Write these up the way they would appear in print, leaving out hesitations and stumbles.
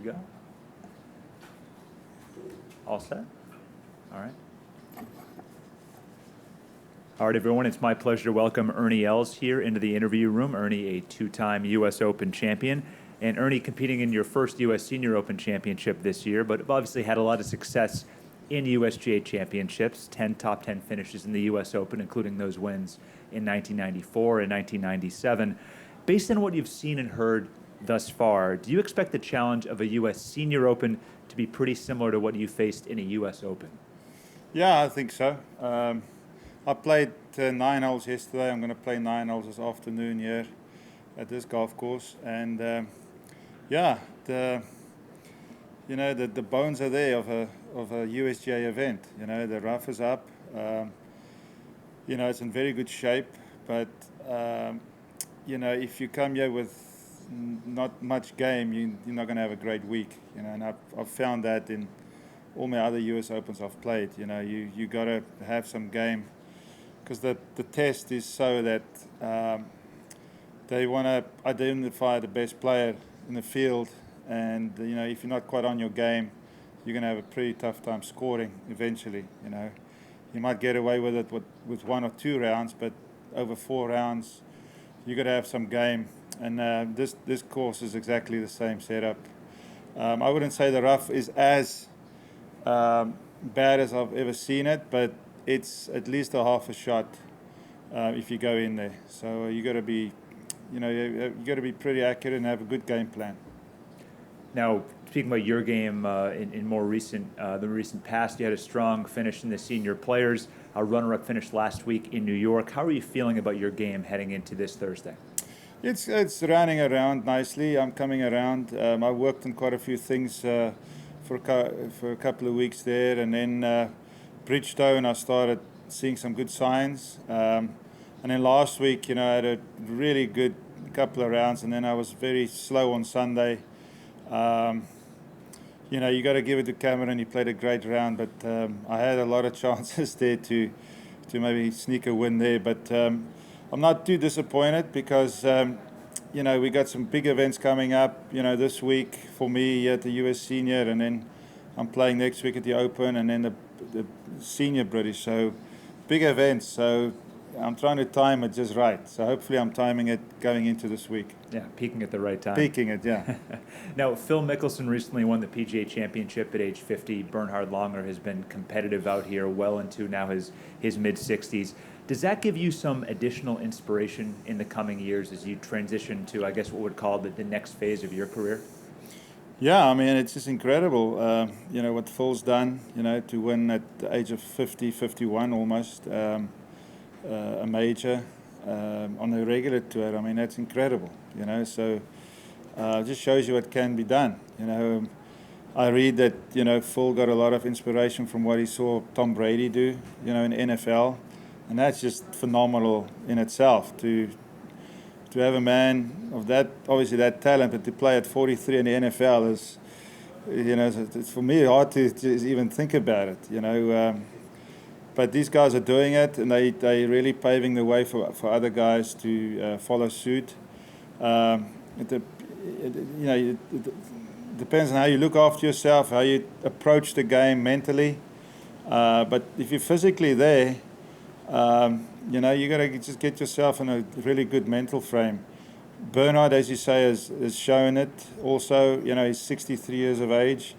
go. All set? All right. All right, everyone, it's my pleasure to welcome Ernie Els here into the interview room. Ernie, a two-time U.S. Open champion, and Ernie competing in your first U.S. Senior Open Championship this year, but obviously had a lot of success in USGA championships, 10 top 10 finishes in the U.S. Open, including those wins in 1994 and 1997. Based on what you've seen and heard thus far, do you expect the challenge of a U.S. Senior Open to be pretty similar to what you faced in a U.S. Open? Yeah, I think so. I played 9 holes yesterday. I'm going to play 9 holes this afternoon here at this golf course. And yeah, the bones are there of a USGA event. You know, the rough is up. It's in very good shape. But if you come here with not much game, you're not going to have a great week. And I've found that in all my other US Opens I've played. You got to have some game. Because the test is so that they want to identify the best player in the field, and if you're not quite on your game, you're going to have a pretty tough time scoring eventually. You might get away with it with 1 or 2 rounds, but over 4 rounds, you got to have some game. And this course is exactly the same setup. I wouldn't say the rough is as bad as I've ever seen it, but it's at least a half a shot if you go in there. So you got to be, you got to be pretty accurate and have a good game plan. Now, speaking about your game in the recent past, you had a strong finish in the Senior Players, a runner-up finish last week in New York. How are you feeling about your game heading into this Thursday? It's running around nicely. I'm coming around. I worked on quite a few things for a couple of weeks there, and then Bridgestone, I started seeing some good signs. And then last week, I had a really good couple of rounds, and then I was very slow on Sunday. You got to give it to Cameron. He played a great round, but I had a lot of chances there to maybe sneak a win there. But I'm not too disappointed because, we got some big events coming up, this week for me at the US Senior, and then I'm playing next week at the Open, and then the Senior British. So big events. So I'm trying to time it just right. So hopefully I'm timing it going into this week. Yeah, peaking at the right time. Peaking it, yeah. Now, Phil Mickelson recently won the PGA Championship at age 50. Bernhard Langer has been competitive out here well into now his mid-60s. Does that give you some additional inspiration in the coming years as you transition to, I guess, what we'd call the next phase of your career? Yeah, I mean, it's just incredible, what Phil's done, to win at the age of 50, 51 almost, a major on the regular tour. I mean, that's incredible, so it just shows you what can be done. I read that, Phil got a lot of inspiration from what he saw Tom Brady do, in the NFL, and that's just phenomenal in itself to have a man of that, obviously that talent, but to play at 43 in the NFL is, it's for me hard to even think about it, But these guys are doing it, and they're really paving the way for other guys to follow suit. It depends on how you look after yourself, how you approach the game mentally. But if you're physically there, you got to just get yourself in a really good mental frame. Bernhard, as you say, has shown it. Also, he's 63 years of age.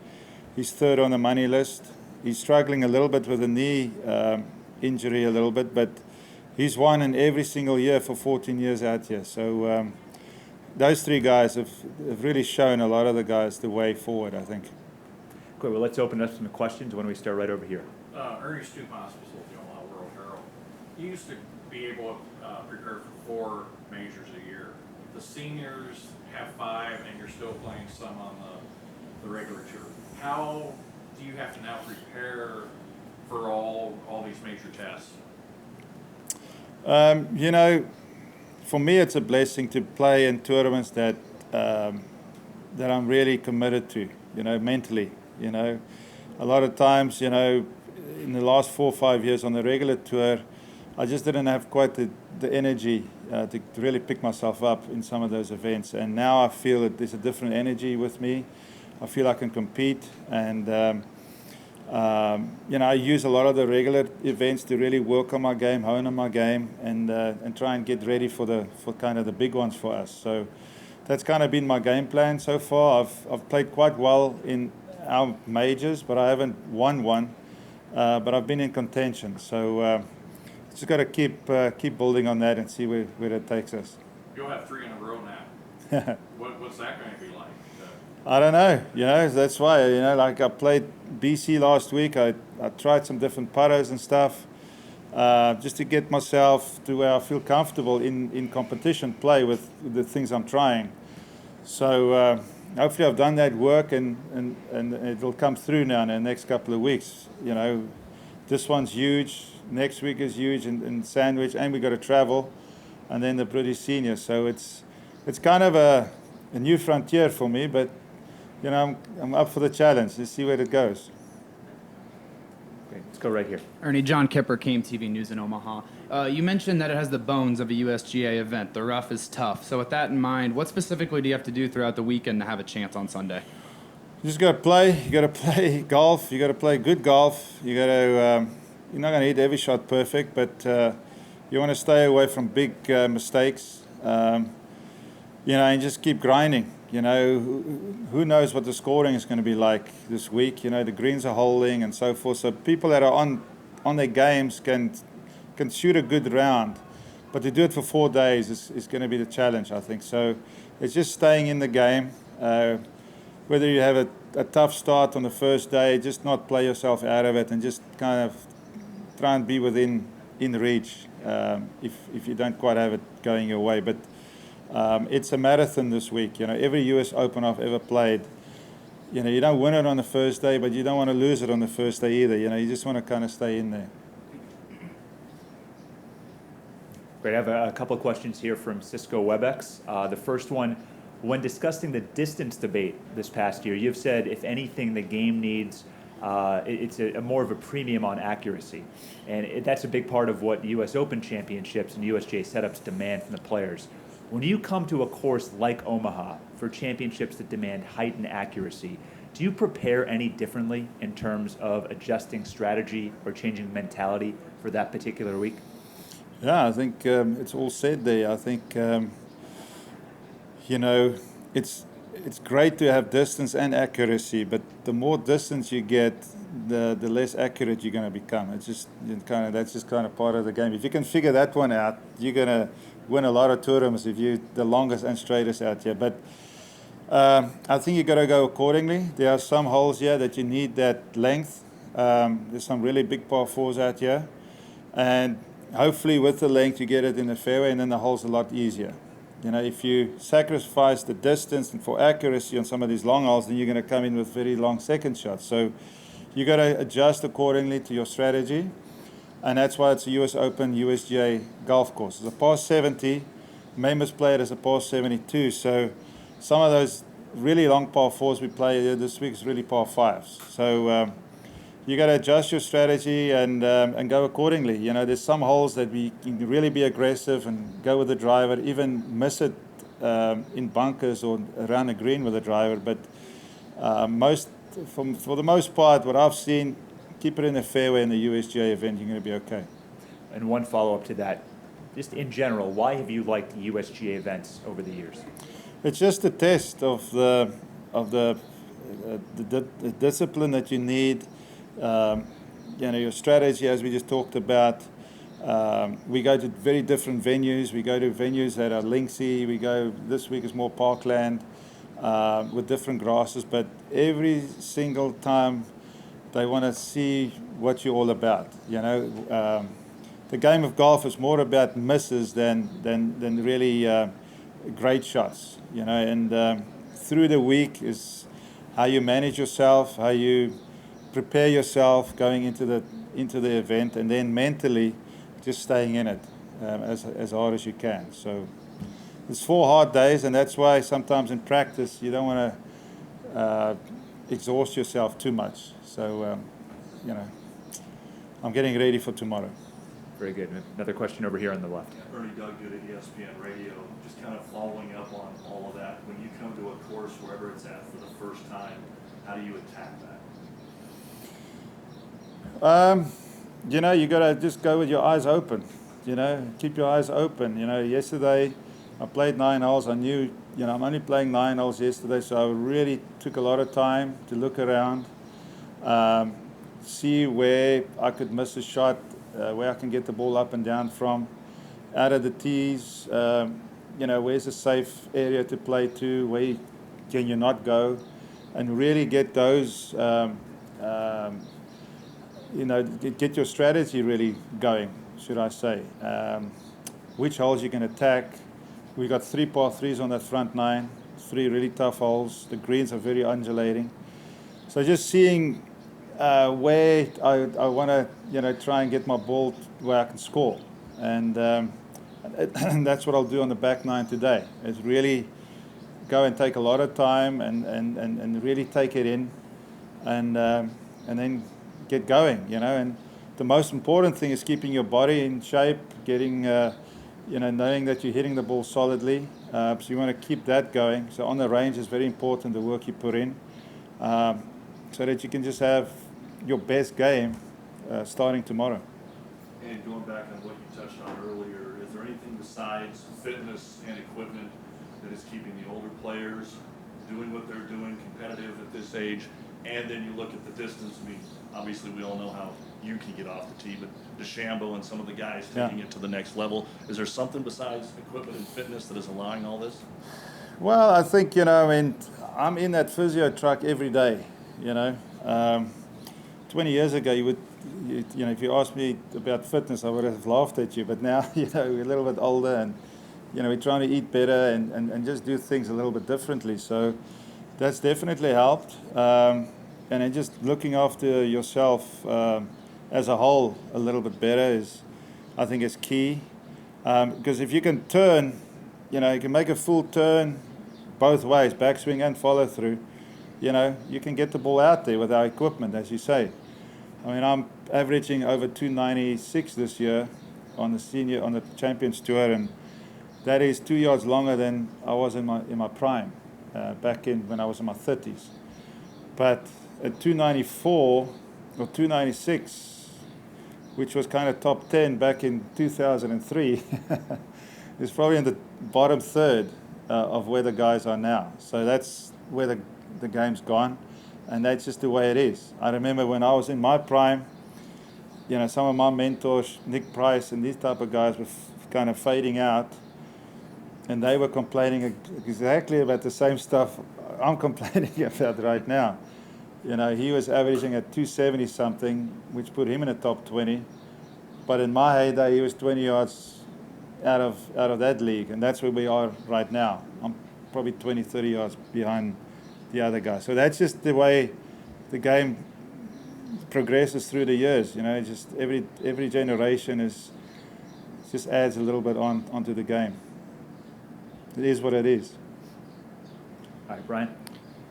He's third on the money list. He's struggling a little bit with a knee injury a little bit, but he's won in every single year for 14 years out here. So those 3 guys have really shown a lot of the guys the way forward, I think. Great. Well, let's open up some questions when we start right over here. Ernie Els, World Herald. You used to be able to prepare for 4 majors a year. The seniors have 5, and you're still playing some on the regular tour. How do you have to now prepare for all these major tests? For me, it's a blessing to play in tournaments that I'm really committed to, mentally. A lot of times, in the last 4 or 5 years on the regular tour, I just didn't have quite the energy to really pick myself up in some of those events. And now I feel that there's a different energy with me. I feel I can compete, and I use a lot of the regular events to really work on my game, hone on my game, and try and get ready for kind of the big ones for us. So that's kind of been my game plan so far. I've played quite well in our majors, but I haven't won one. But I've been in contention, so just got to keep building on that and see where it takes us. You'll have 3 in a row now. What's that going to be like? I don't know. That's why, like I played BC last week. I tried some different putters and stuff, just to get myself to where I feel comfortable in competition play with the things I'm trying. So hopefully I've done that work, and it will come through now in the next couple of weeks. This one's huge. Next week is huge in Sandwich, and we got to travel, and then the British Seniors. So it's kind of a new frontier for me, but I'm up for the challenge. Let's see where it goes. Okay, let's go right here. Ernie, John Kipper, KMTV News in Omaha. You mentioned that it has the bones of a USGA event. The rough is tough. So with that in mind, what specifically do you have to do throughout the weekend to have a chance on Sunday? You just got to play. You got to play golf. You got to play good golf. You got to. You're not going to hit every shot perfect, but you want to stay away from big mistakes. And just keep grinding. Who knows what the scoring is going to be like this week? The greens are holding and so forth. So people that are on their games can shoot a good round, but to do it for 4 days is going to be the challenge, I think. So it's just staying in the game. Whether you have a tough start on the first day, just not play yourself out of it, and just kind of try and be within reach if you don't quite have it going your way. But it's a marathon this week. Every US Open I've ever played, you don't win it on the first day, but you don't want to lose it on the first day either. You just want to kind of stay in there. Great. I have a couple of questions here from Cisco WebEx. The first one, when discussing the distance debate this past year, you've said, if anything, the game needs it's a more of a premium on accuracy. And that's a big part of what US Open championships and USGA setups demand from the players. When you come to a course like Omaha for championships that demand height and accuracy, do you prepare any differently in terms of adjusting strategy or changing mentality for that particular week? Yeah, I think it's all said there. I think, it's great to have distance and accuracy, but the more distance you get, the less accurate you're going to become. It's just that's just kind of part of the game. If you can figure that one out, you're going to win a lot of tournaments if you're the longest and straightest out here. But I think you got to go accordingly. There are some holes here that you need that length. There's some really big par fours out here, and hopefully with the length you get it in the fairway, and then the hole's a lot easier. If you sacrifice the distance and for accuracy on some of these long holes, then you're going to come in with very long second shots. So you got to adjust accordingly to your strategy, and that's why it's a US Open USGA golf course. It's a par 70. Members play it as a par 72. So some of those really long par fours we play this week is really par fives. So you got to adjust your strategy and go accordingly. There's some holes that we can really be aggressive and go with the driver, even miss it in bunkers or around the green with the driver. But for the most part, what I've seen, keep it in the fairway in the USGA event, you're going to be okay. And one follow-up to that, just in general, why have you liked the USGA events over the years? It's just a test of the discipline that you need. Your strategy, as we just talked about. We go to very different venues. We go to venues that are linksy. This week is more parkland with different grasses. But every single time they want to see what you're all about. The game of golf is more about misses than really great shots. And through the week is how you manage yourself, how you prepare yourself going into the event, and then mentally just staying in it as hard as you can. So it's 4 hard days, and that's why sometimes in practice you don't want to exhaust yourself too much. So I'm getting ready for tomorrow. Very good. Another question over here on the left. Ernie, Doug did at ESPN Radio, just kind of following up on all of that. that, when you come to a course, wherever it's at, for the first time, how do you attack that? You know, you got to just go with your eyes open. You know, keep your eyes open. You know, yesterday I played 9 holes. I knew, you know, I'm only playing 9 holes yesterday, so I really took a lot of time to look around, see where I could miss a shot, where I can get the ball up and down from, out of the tees. You know, where's a safe area to play to? Where can you not go? And really get those. You know, get your strategy really going, should I say. Which holes you can attack. We got 3 par 3s on that front 9, 3 really tough holes. The greens are very undulating. So just seeing where I want to, you know, try and get my ball where I can score. And that's what I'll do on the back 9 today, is really go and take a lot of time and really take it in and then get going, you know. And the most important thing is keeping your body in shape, getting, you know, knowing that you're hitting the ball solidly. So you want to keep that going. So on the range is very important, the work you put in, so that you can just have your best game starting tomorrow. And going back on what you touched on earlier, is there anything besides fitness and equipment that is keeping the older players doing what they're doing, competitive at this age? And then you look at the distance. I mean, obviously we all know how you can get off the tee, but DeChambeau and some of the guys taking it to the next level. Is there something besides equipment and fitness that is allowing all this? Well, I think, you know, I mean, I'm in that physio truck every day, you know. 20 years ago, you know, if you asked me about fitness, I would have laughed at you. But now, you know, we're a little bit older and, you know, we're trying to eat better and just do things a little bit differently. So that's definitely helped. And then just looking after yourself as a whole a little bit better I think, is key. Because if you can turn, you know, you can make a full turn both ways, backswing and follow through, you know, you can get the ball out there with our equipment, as you say. I mean, I'm averaging over 296 this year on the Champions Tour, and that is 2 yards longer than I was in my prime back when I was in my 30s. But at 294 or 296, which was kind of top 10 back in 2003, is probably in the bottom third of where the guys are now. So that's where the game's gone, and that's just the way it is. I remember when I was in my prime, you know, some of my mentors, Nick Price and these type of guys, were kind of fading out, and they were complaining exactly about the same stuff I'm complaining about right now. You know, he was averaging at 270 something, which put him in the top 20. But in my heyday, he was 20 yards out of that league, and that's where we are right now. I'm probably 20, 30 yards behind the other guy. So that's just the way the game progresses through the years. You know, just every generation just adds a little bit onto the game. It is what it is. All right, Brian.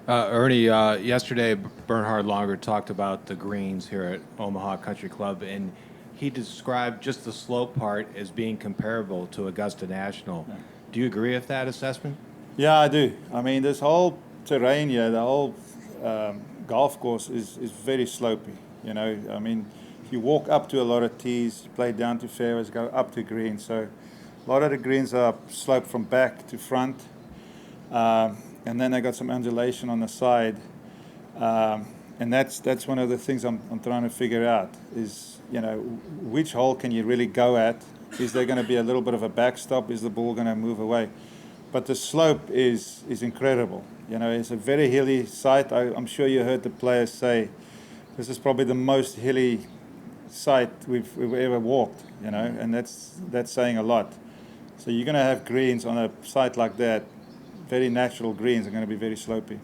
Ernie, yesterday Bernhard Langer talked about the greens here at Omaha Country Club, and he described just the slope part as being comparable to Augusta National. Yeah. Do you agree with that assessment? Yeah, I do. I mean, this whole terrain here, the whole golf course is very slopey. You know, I mean, if you walk up to a lot of tees, you play down to fairways, go up to greens. So a lot of the greens are sloped from back to front. And then they got some undulation on the side, and that's one of the things I'm trying to figure out is, you know, which hole can you really go at? Is there going to be a little bit of a backstop? Is the ball going to move away? But the slope is incredible. You know, it's a very hilly site. I'm sure you heard the players say this is probably the most hilly site we've ever walked. You know, and that's saying a lot. So you're going to have greens on a site like that. Very natural greens are going to be very slopey.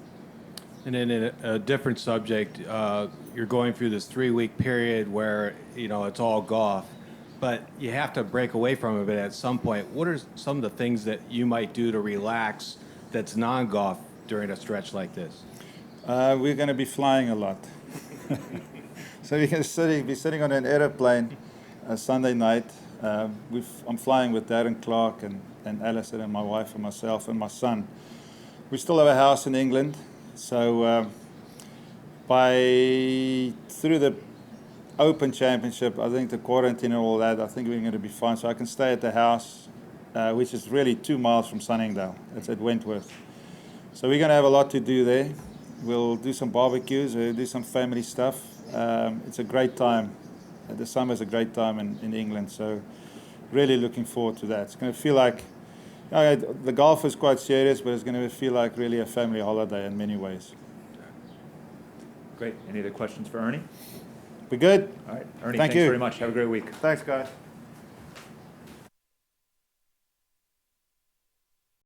And then in a different subject, you're going through this 3-week period where, you know, it's all golf, but you have to break away from it at some point. What are some of the things that you might do to relax that's non-golf during a stretch like this? We're going to be flying a lot. So we're going to be sitting on an aeroplane Sunday night. I'm flying with Darren Clark and Alison and my wife and myself and my son. we still have a house in England, so through the Open Championship, I think the quarantine and all that, I think we're going to be fine. So I can stay at the house, which is really 2 miles from Sunningdale. It's at Wentworth. So we're going to have a lot to do there. We'll do some barbecues, we'll do some family stuff. It's a great time. The summer is a great time in England, so really looking forward to that. It's going to feel like, the golf is quite serious, but it's going to feel like really a family holiday in many ways. Great. Any other questions for Ernie? We good? All right. Ernie, Thank thanks you. very much. Have a great week. Thanks, guys.